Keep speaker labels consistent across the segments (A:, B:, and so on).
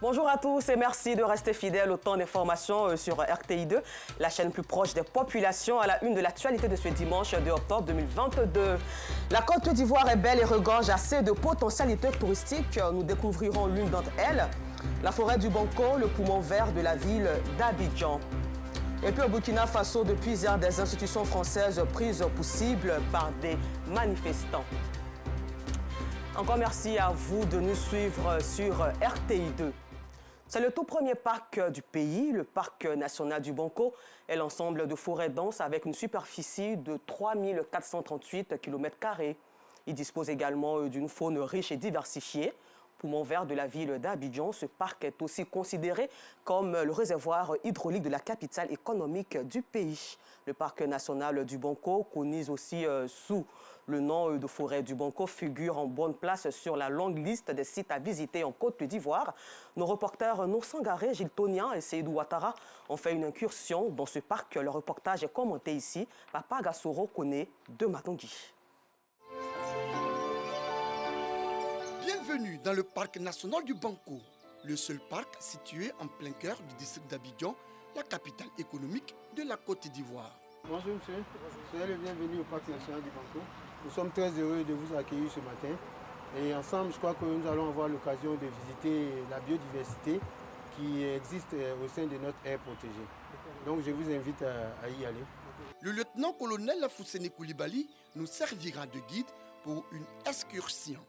A: Bonjour à tous et merci de rester fidèles au temps d'information sur RTI2, la chaîne plus proche des populations à la une de l'actualité de ce dimanche 2 octobre 2022. La Côte d'Ivoire est belle et regorge assez de potentialités touristiques. Nous découvrirons l'une d'entre elles, la forêt du Banco, le poumon vert de la ville d'Abidjan. Et puis au Burkina Faso, depuis hier, des institutions françaises prises pour cible par des manifestants. Encore merci à vous de nous suivre sur RTI2. C'est le tout premier parc du pays, le parc national du Banco, est l'ensemble de forêts denses avec une superficie de 3438 km². Il dispose également d'une faune riche et diversifiée. Poumon vert de la ville d'Abidjan, ce parc est aussi considéré comme le réservoir hydraulique de la capitale économique du pays. Le parc national du Banco, connu aussi sous le nom de forêt du Banco, figure en bonne place sur la longue liste des sites à visiter en Côte d'Ivoire. Nos reporters Nour Sangaré, Gilles Tonian et Seydou Ouattara ont fait une incursion dans ce parc. Le reportage est commenté ici par Pagassoro Kone de Matongui.
B: Bienvenue dans le parc national du Banco, le seul parc situé en plein cœur du district d'Abidjan, la capitale économique de la Côte d'Ivoire.
C: Bonjour monsieur, soyez le bienvenu au parc national du Banco. Nous sommes très heureux de vous accueillir ce matin et ensemble je crois que nous allons avoir l'occasion de visiter la biodiversité qui existe au sein de notre aire protégée. Donc je vous invite à y aller.
B: Le lieutenant-colonel Fousseni Koulibaly nous servira de guide pour une excursion.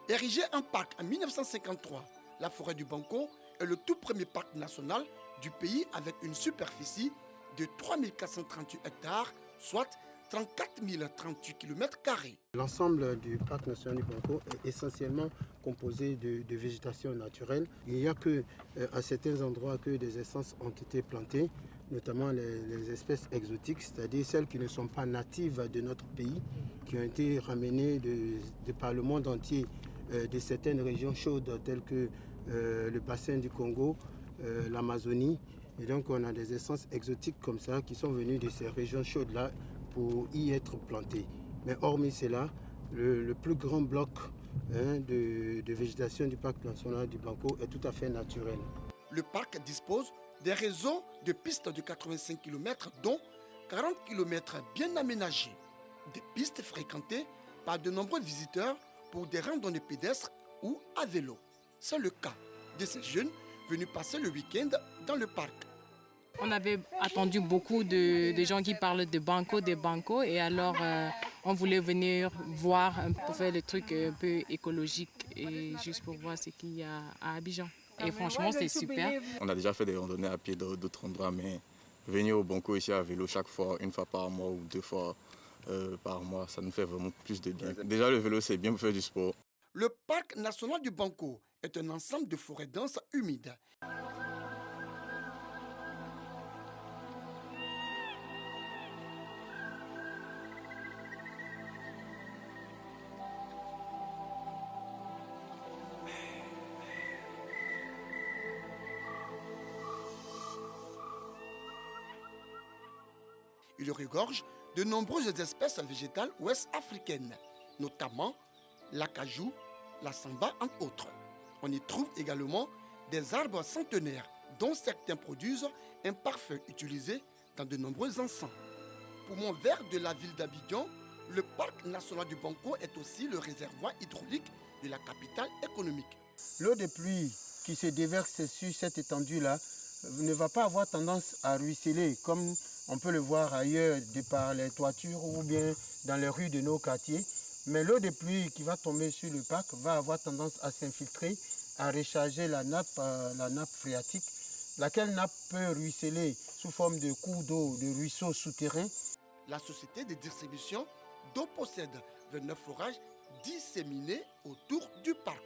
B: Érigé en parc en 1953, la forêt du Banco est le tout premier parc national du pays avec une superficie de 3438 hectares, soit 34 038 km².
C: L'ensemble du parc national du Banco est essentiellement composé de végétation naturelle. Il n'y a qu'à certains endroits que des essences ont été plantées, notamment les espèces exotiques, c'est-à-dire celles qui ne sont pas natives de notre pays, qui ont été ramenées de par le monde entier de certaines régions chaudes telles que le bassin du Congo, l'Amazonie. Et donc on a des essences exotiques comme ça qui sont venues de ces régions chaudes-là pour y être plantées. Mais hormis cela, le plus grand bloc de végétation du parc national du Banco est tout à fait naturel.
B: Le parc dispose des réseaux de pistes de 85 km, dont 40 km bien aménagés. Des pistes fréquentées par de nombreux visiteurs pour des randonnées pédestres ou à vélo. C'est le cas de ces jeunes venus passer le week-end dans le parc.
D: On avait attendu beaucoup de gens qui parlent de Banco, et alors on voulait venir voir pour faire le truc un peu écologique et juste pour voir ce qu'il y a à Abidjan. Et franchement, c'est super.
E: On a déjà fait des randonnées à pied dans d'autres endroits, mais venir au Banco ici à vélo chaque fois, une fois par mois ou 2 fois par mois, ça nous fait vraiment plus de bien. Déjà, le vélo, c'est bien pour faire du sport.
B: Le parc national du Banco est un ensemble de forêts denses humides. Il regorge de nombreuses espèces végétales ouest-africaines, notamment l'acajou, la samba, entre autres. On y trouve également des arbres centenaires, dont certains produisent un parfum utilisé dans de nombreux encens. Poumon vert de la ville d'Abidjan, le parc national du Banco est aussi le réservoir hydraulique de la capitale économique.
C: L'eau de pluie qui se déverse sur cette étendue-là ne va pas avoir tendance à ruisseler comme on peut le voir ailleurs de par les toitures ou bien dans les rues de nos quartiers. Mais l'eau de pluie qui va tomber sur le parc va avoir tendance à s'infiltrer, à recharger la nappe phréatique, laquelle nappe peut ruisseler sous forme de cours d'eau, de ruisseaux souterrains.
B: La société de distribution d'eau possède 29 forages disséminés autour du parc.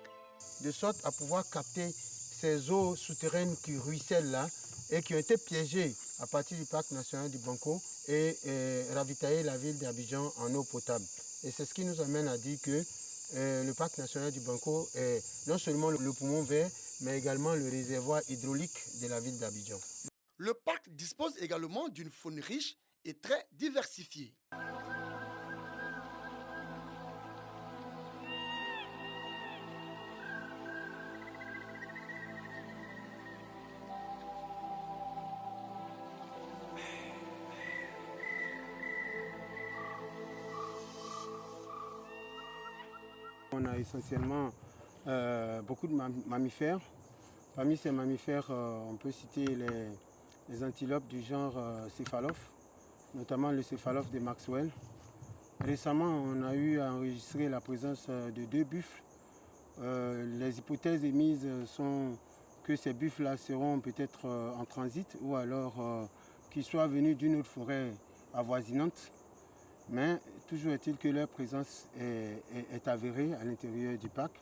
C: De sorte à pouvoir capter ces eaux souterraines qui ruissellent là et qui ont été piégées à partir du parc national du Banco et ravitailler la ville d'Abidjan en eau potable. Et c'est ce qui nous amène à dire que le parc national du Banco est non seulement le poumon vert, mais également le réservoir hydraulique de la ville d'Abidjan.
B: Le parc dispose également d'une faune riche et très diversifiée.
C: On a essentiellement beaucoup de mammifères. Parmi ces mammifères, on peut citer les antilopes du genre céphalophe, notamment le céphalophe de Maxwell. Récemment, on a eu à enregistrer la présence de 2 buffles. Les hypothèses émises sont que ces buffles-là seront peut-être en transit ou alors qu'ils soient venus d'une autre forêt avoisinante. Mais toujours est-il que leur présence est avérée à l'intérieur du parc.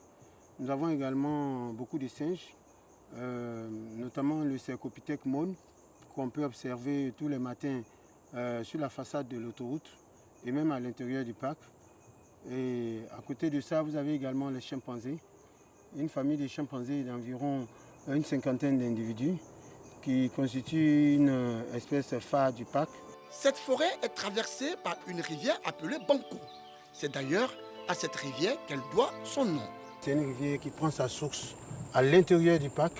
C: Nous avons également beaucoup de singes, notamment le Cercopithèque maune, qu'on peut observer tous les matins sur la façade de l'autoroute et même à l'intérieur du parc. Et à côté de ça, vous avez également les chimpanzés. Une famille de chimpanzés d'environ une cinquantaine d'individus qui constituent une espèce phare du parc.
B: Cette forêt est traversée par une rivière appelée Banco. C'est d'ailleurs à cette rivière qu'elle doit son nom.
C: C'est une rivière qui prend sa source à l'intérieur du parc,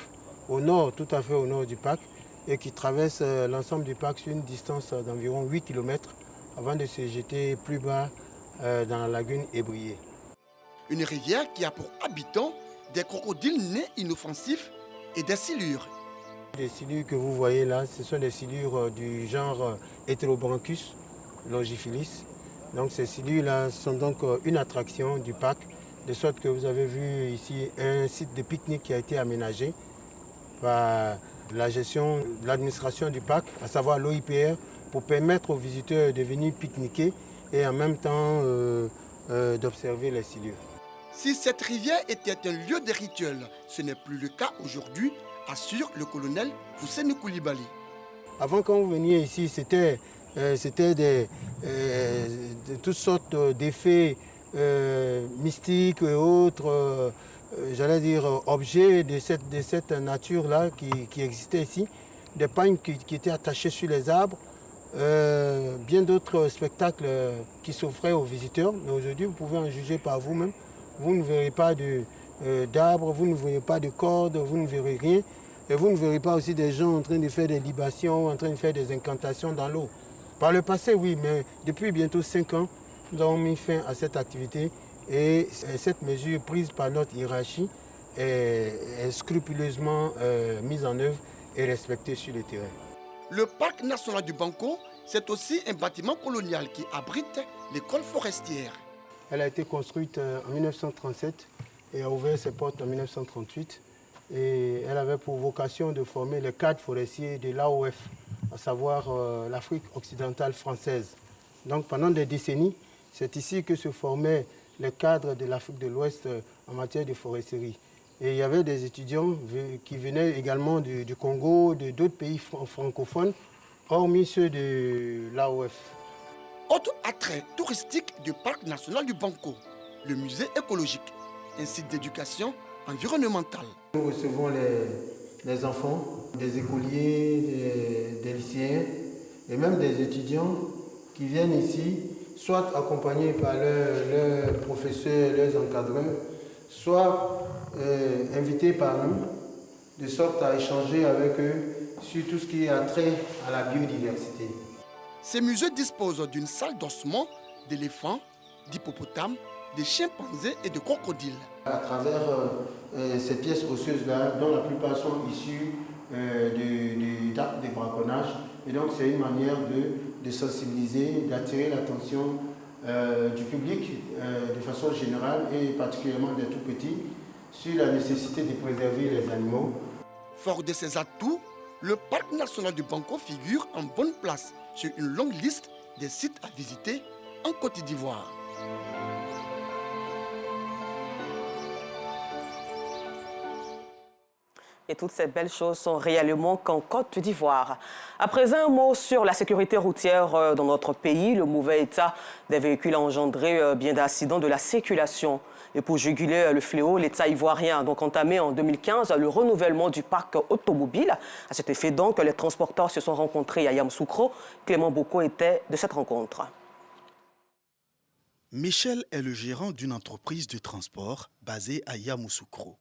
C: au nord, tout à fait au nord du parc, et qui traverse l'ensemble du parc sur une distance d'environ 8 km avant de se jeter plus bas dans la lagune Ébrié.
B: Une rivière qui a pour habitants des crocodiles nés inoffensifs et des silures.
C: Les silures que vous voyez là, ce sont des silures du genre Heterobranchus longiphilis. Donc ces silures-là sont donc une attraction du parc, de sorte que vous avez vu ici un site de pique-nique qui a été aménagé par la gestion de l'administration du parc, à savoir l'OIPR, pour permettre aux visiteurs de venir pique-niquer et en même temps d'observer les silures.
B: Si cette rivière était un lieu de rituel, ce n'est plus le cas aujourd'hui, assure le colonel Fousseni Koulibaly.
C: Avant, quand vous veniez ici, c'était toutes sortes d'effets mystiques et autres, j'allais dire objets de cette nature-là qui existait ici. Des pagnes qui étaient attachées sur les arbres, bien d'autres spectacles qui s'offraient aux visiteurs. Mais aujourd'hui, vous pouvez en juger par vous-même. Vous ne verrez pas d'arbres, vous ne verrez pas de cordes, vous ne verrez rien. Et vous ne verrez pas aussi des gens en train de faire des libations, en train de faire des incantations dans l'eau. Par le passé, oui, mais depuis bientôt 5 ans, nous avons mis fin à cette activité et cette mesure prise par notre hiérarchie est scrupuleusement mise en œuvre et respectée sur le terrain.
B: Le parc national du Banco, c'est aussi un bâtiment colonial qui abrite l'école forestière.
C: Elle a été construite en 1937 et a ouvert ses portes en 1938. Et elle avait pour vocation de former les cadres forestiers de l'AOF, à savoir l'Afrique occidentale française. Donc pendant des décennies, c'est ici que se formaient les cadres de l'Afrique de l'Ouest en matière de foresterie. Et il y avait des étudiants qui venaient également du Congo, d'autres pays francophones, hormis ceux de l'AOF.
B: Autre attrait touristique du parc national du Banco, le musée écologique, un site d'éducation environnementale.
C: Nous recevons les enfants, des écoliers, des lycéens et même des étudiants qui viennent ici, soit accompagnés par leurs professeurs, leurs encadreurs, soit invités par nous, de sorte à échanger avec eux sur tout ce qui a trait à la biodiversité.
B: Ces musées disposent d'une salle d'ossement d'éléphants, d'hippopotames, de chimpanzés et de crocodiles.
C: À travers ces pièces osseuses-là, dont la plupart sont issues d'actes de braconnage. Et donc c'est une manière de sensibiliser, d'attirer l'attention du public de façon générale et particulièrement des tout-petits sur la nécessité de préserver les animaux.
B: Fort de ses atouts, le parc national du Banco figure en bonne place sur une longue liste des sites à visiter en Côte d'Ivoire.
A: Et toutes ces belles choses sont réellement qu'en Côte d'Ivoire. À présent, un mot sur la sécurité routière dans notre pays. Le mauvais état des véhicules a engendré bien d'accidents de la circulation. Et pour juguler le fléau, l'État ivoirien a donc entamé en 2015 le renouvellement du parc automobile. À cet effet donc, les transporteurs se sont rencontrés à Yamoussoukro. Clément Boko était de cette rencontre.
F: Michel est le gérant d'une entreprise de transport basée à Yamoussoukro.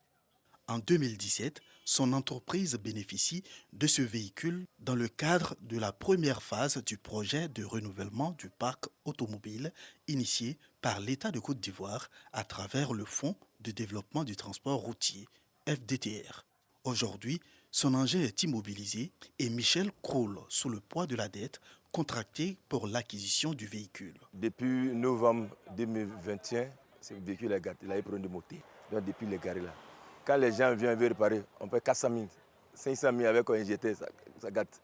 F: En 2017, son entreprise bénéficie de ce véhicule dans le cadre de la première phase du projet de renouvellement du parc automobile initié par l'État de Côte d'Ivoire à travers le Fonds de développement du transport routier, FDTR. Aujourd'hui, son engin est immobilisé et Michel croule sous le poids de la dette contractée pour l'acquisition du véhicule.
G: Depuis novembre 2021, ce véhicule est gâté. Il a eu problème de moteur. Donc depuis, il est garé là. Quand les gens viennent réparer, on paie 400 000, 500 000 avec un injecteur, ça gâte.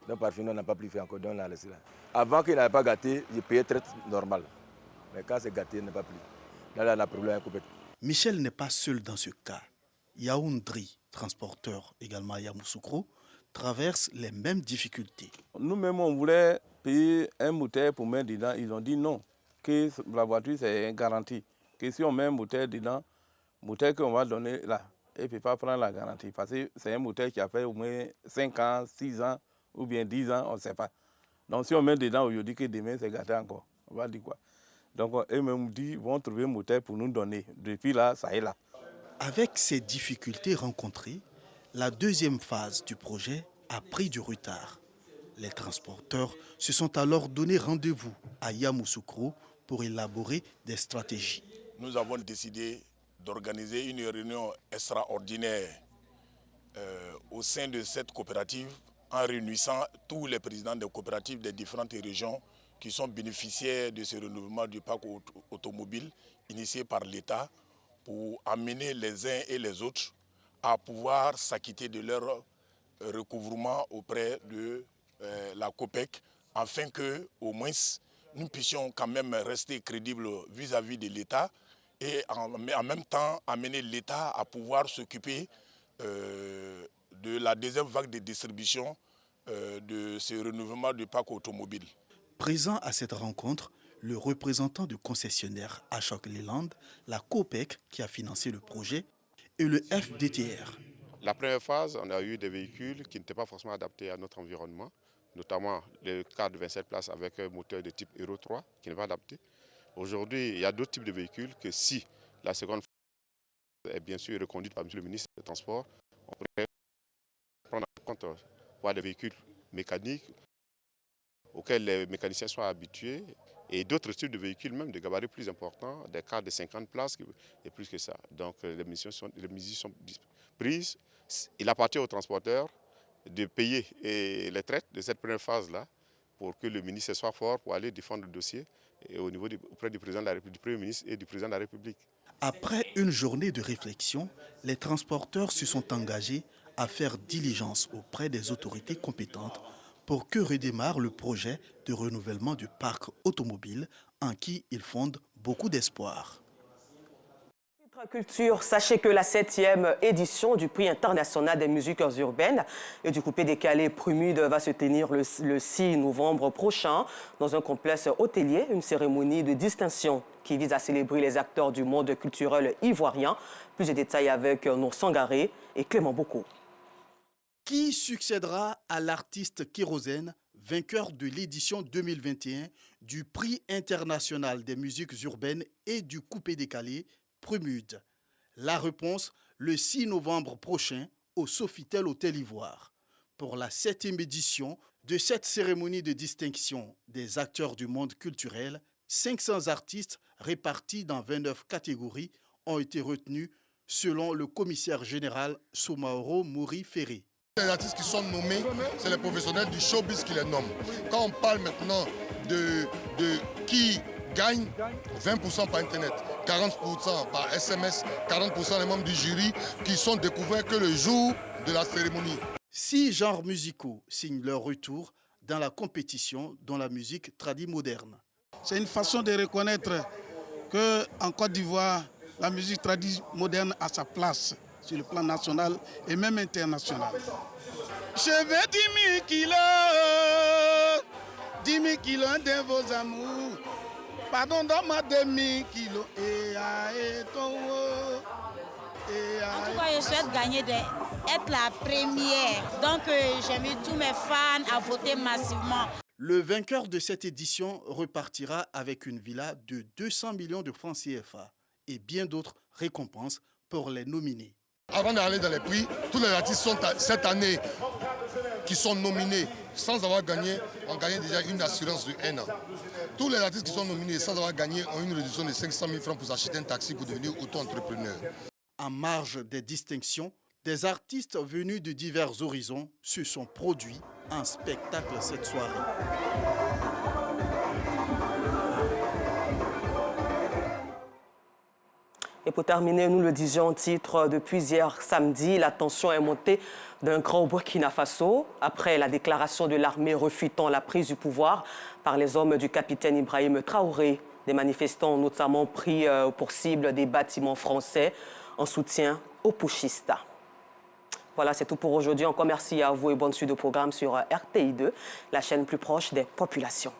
G: Donc par fin, on n'a pas pu faire encore, donc on l'a laissé là. Avant qu'il n'avait pas gâté, il payait très normal. Mais quand c'est gâté, il n'a pas pris. Là, on a problème avec
F: Michel n'est pas seul dans ce cas. Yaoundri, transporteur également à Yamoussoukro, traverse les mêmes difficultés.
H: Nous-mêmes, on voulait payer un moteur pour mettre dedans. Ils ont dit non, que la voiture, c'est garantie. Que si on met un moteur dedans, moteur qu'on va donner là, il ne peut pas prendre la garantie. Parce que c'est un moteur qui a fait au moins 5 ans, 6 ans ou bien 10 ans, on ne sait pas. Donc si on met dedans aujourd'hui que demain, c'est gâté encore. On va dire quoi? Donc eux-mêmes disent vont trouver un moteur pour nous donner. Depuis là, ça est là.
F: Avec ces difficultés rencontrées, la deuxième phase du projet a pris du retard. Les transporteurs se sont alors donné rendez-vous à Yamoussoukro pour élaborer des stratégies.
I: Nous avons décidé d'organiser une réunion extraordinaire au sein de cette coopérative en réunissant tous les présidents des coopératives des différentes régions qui sont bénéficiaires de ce renouvellement du parc automobile initié par l'État pour amener les uns et les autres à pouvoir s'acquitter de leur recouvrement auprès de la COPEC afin que, au moins, nous puissions quand même rester crédibles vis-à-vis de l'État et en même temps amener l'État à pouvoir s'occuper de la deuxième vague de distribution de ce renouvellement du parc automobile.
F: Présent à cette rencontre, le représentant du concessionnaire Ashok Leland, la COPEC qui a financé le projet et le FDTR.
J: La première phase, on a eu des véhicules qui n'étaient pas forcément adaptés à notre environnement, notamment le car de 27 places avec un moteur de type Euro 3 qui n'est pas adapté. Aujourd'hui, il y a d'autres types de véhicules que si la seconde phase est bien sûr reconduite par M. le ministre des Transports, on pourrait prendre en compte des véhicules mécaniques auxquels les mécaniciens sont habitués et d'autres types de véhicules, même de gabarits plus importants, des cars de 50 places et plus que ça. Donc les mesures sont prises. Il appartient aux transporteurs de payer les traites de cette première phase-là pour que le ministre soit fort pour aller défendre le dossier auprès du président de la République, du Premier ministre et du président de la République.
F: Après une journée de réflexion, les transporteurs se sont engagés à faire diligence auprès des autorités compétentes pour que redémarre le projet de renouvellement du parc automobile en qui ils fondent beaucoup d'espoir.
A: Culture, sachez que la 7e édition du prix international des musiques urbaines et du coupé décalé Prumude va se tenir le 6 novembre prochain dans un complexe hôtelier, une cérémonie de distinction qui vise à célébrer les acteurs du monde culturel ivoirien. Plus de détails avec Nour Sangaré et Clément Boko.
F: Qui succédera à l'artiste Kérosène, vainqueur de l'édition 2021 du prix international des musiques urbaines et du coupé décalé Prumude? La réponse le 6 novembre prochain au Sofitel Hôtel Ivoire. Pour la 7e édition de cette cérémonie de distinction des acteurs du monde culturel, 500 artistes répartis dans 29 catégories ont été retenus selon le commissaire général Soumaoro Mouri Ferré.
K: Les artistes qui sont nommés, c'est les professionnels du showbiz qui les nomment. Quand on parle maintenant de qui gagne, 20% par Internet, 40% par SMS, 40% les membres du jury qui sont découverts que le jour de la cérémonie.
F: 6 genres musicaux signent leur retour dans la compétition dans la musique tradie moderne.
L: C'est une façon de reconnaître qu'en Côte d'Ivoire, la musique tradie moderne a sa place sur le plan national et même international. Je veux 10 000 kilos de vos amours. Pardon, donne-moi 2 000 kilos.
M: En tout cas, je souhaite gagner, être la première. Donc, j'invite tous mes fans à voter massivement.
F: Le vainqueur de cette édition repartira avec une villa de 200 millions de francs CFA et bien d'autres récompenses pour les nominés.
K: Avant d'aller dans les prix, tous les artistes sont cette année qui sont nominés sans avoir gagné, ont gagné déjà une assurance de 1 an. Tous les artistes qui sont nominés sans avoir gagné ont une réduction de 500 000 francs pour s'acheter un taxi pour devenir auto-entrepreneur.
F: En marge des distinctions, des artistes venus de divers horizons se sont produits en spectacle cette soirée.
A: Et pour terminer, nous le disions en titre, depuis hier samedi, la tension est montée d'un cran au Burkina Faso après la déclaration de l'armée refutant la prise du pouvoir par les hommes du capitaine Ibrahim Traoré. Des manifestants ont notamment pris pour cible des bâtiments français en soutien aux putschistes. Voilà, c'est tout pour aujourd'hui. Encore merci à vous et bonne suite de programme sur RTI2, la chaîne plus proche des populations.